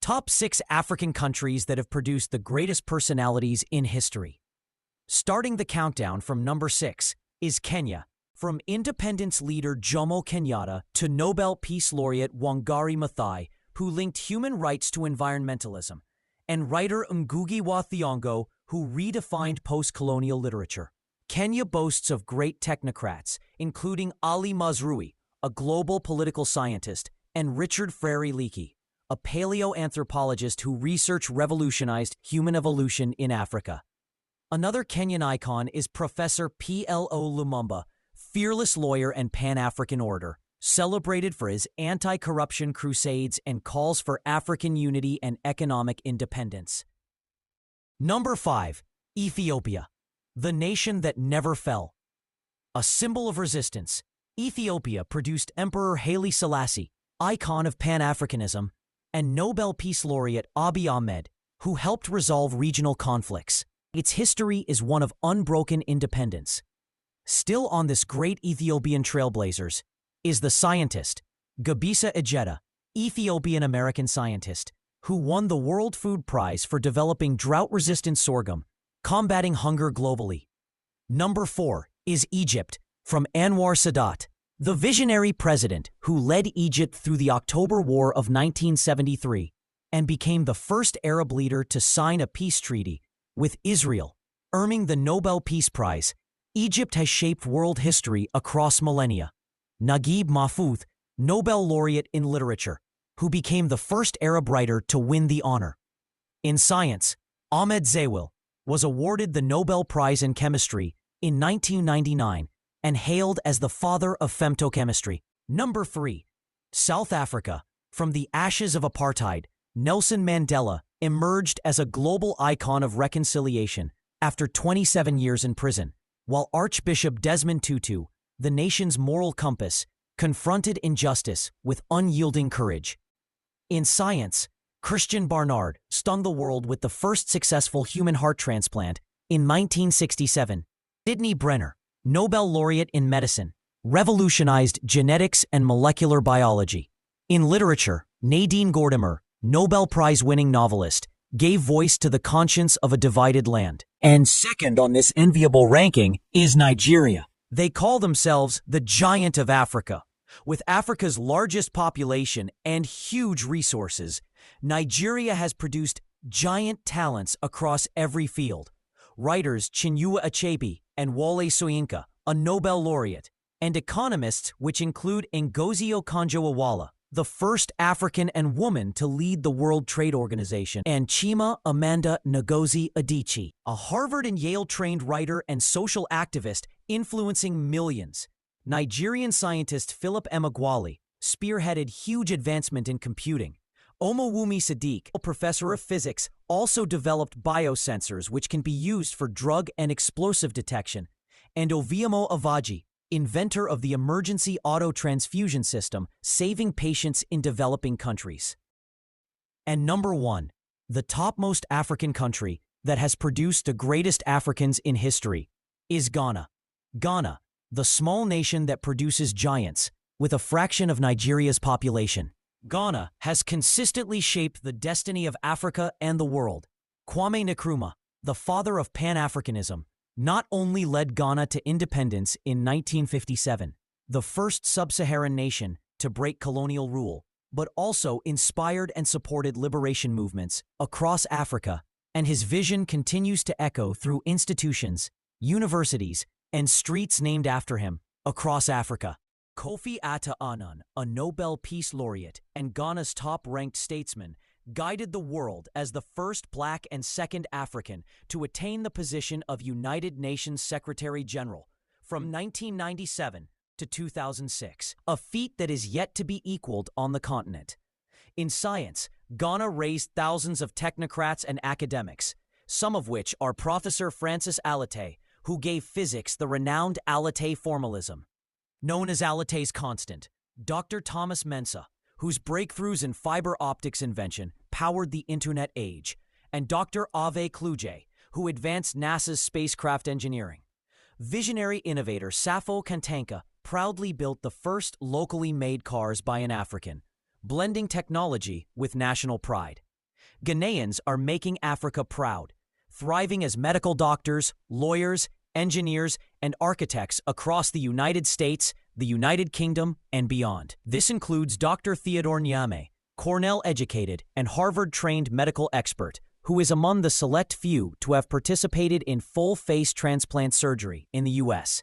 Top 6 African countries that have produced the greatest personalities in history. Starting the countdown from number 6 is Kenya. From independence leader Jomo Kenyatta to Nobel Peace Laureate Wangari Maathai, who linked human rights to environmentalism, and writer Ngugi wa Thiong'o, who redefined post-colonial literature. Kenya boasts of great technocrats, including Ali Mazrui, a global political scientist, and Richard Frere-Leakey, a paleoanthropologist who revolutionized human evolution in Africa. Another Kenyan icon is Professor P.L.O. Lumumba, fearless lawyer and Pan-African orator, celebrated for his anti-corruption crusades and calls for African unity and economic independence. Number 5. Ethiopia, the nation that never fell. A symbol of resistance, Ethiopia produced Emperor Haile Selassie, icon of Pan-Africanism, and Nobel Peace Laureate Abiy Ahmed, who helped resolve regional conflicts. Its history is one of unbroken independence. Still on this great Ethiopian trailblazers is the scientist, Gebisa Ejeta, Ethiopian-American scientist, who won the World Food Prize for developing drought-resistant sorghum, combating hunger globally. Number 4 is Egypt, from Anwar Sadat, the visionary president who led Egypt through the October War of 1973 and became the first Arab leader to sign a peace treaty with Israel, earning the Nobel Peace Prize. Egypt has shaped world history across millennia. Naguib Mahfouz, Nobel laureate in literature, who became the first Arab writer to win the honor. In science, Ahmed Zewail was awarded the Nobel Prize in Chemistry in 1999 and hailed as the father of femtochemistry. Number 3. South Africa. From the ashes of apartheid, Nelson Mandela emerged as a global icon of reconciliation after 27 years in prison, while Archbishop Desmond Tutu, the nation's moral compass, confronted injustice with unyielding courage. In science, Christian Barnard stunned the world with the first successful human heart transplant in 1967. Sidney Brenner, Nobel laureate in medicine, revolutionized genetics and molecular biology. In literature, Nadine Gordimer, Nobel Prize-winning novelist, gave voice to the conscience of a divided land. And second on this enviable ranking is Nigeria. They call themselves the Giant of Africa. With Africa's largest population and huge resources, Nigeria has produced giant talents across every field. Writers Chinua Achebe and Wole Soyinka, a Nobel laureate, and economists which include Ngozi Okonjo-Iweala, the first African and woman to lead the World Trade Organization, and Chima Amanda Ngozi Adichie, a Harvard and Yale-trained writer and social activist influencing millions. Nigerian scientist Philip Emeagwali spearheaded huge advancement in computing. Omowumi Sadiq, a professor of physics, also developed biosensors which can be used for drug and explosive detection. And Oviemo Avaji, inventor of the emergency auto transfusion system, saving patients in developing countries. And number 1, the topmost African country that has produced the greatest Africans in history, is Ghana. Ghana, the small nation that produces giants, with a fraction of Nigeria's population. Ghana has consistently shaped the destiny of Africa and the world. Kwame Nkrumah, the father of Pan-Africanism, not only led Ghana to independence in 1957, the first sub-Saharan nation to break colonial rule, but also inspired and supported liberation movements across Africa, and his vision continues to echo through institutions, universities, and streets named after him across Africa. Kofi Annan, a Nobel Peace Laureate and Ghana's top-ranked statesman, guided the world as the first Black and second African to attain the position of United Nations Secretary-General from 1997 to 2006, a feat that is yet to be equaled on the continent. In science, Ghana raised thousands of technocrats and academics, some of which are Professor Francis Alete, who gave physics the renowned Alete formalism. Known as Alete's constant, Dr. Thomas Mensa, whose breakthroughs in fiber optics invention powered the internet age, and Dr. Ave Kluge, who advanced NASA's spacecraft engineering. Visionary innovator Safo Kantanka proudly built the first locally made cars by an African, blending technology with national pride. Ghanaians are making Africa proud, thriving as medical doctors, lawyers, engineers, and architects across the United States, the United Kingdom, and beyond. This includes Dr. Theodore Nyame, Cornell-educated and Harvard-trained medical expert, who is among the select few to have participated in full face transplant surgery in the U.S.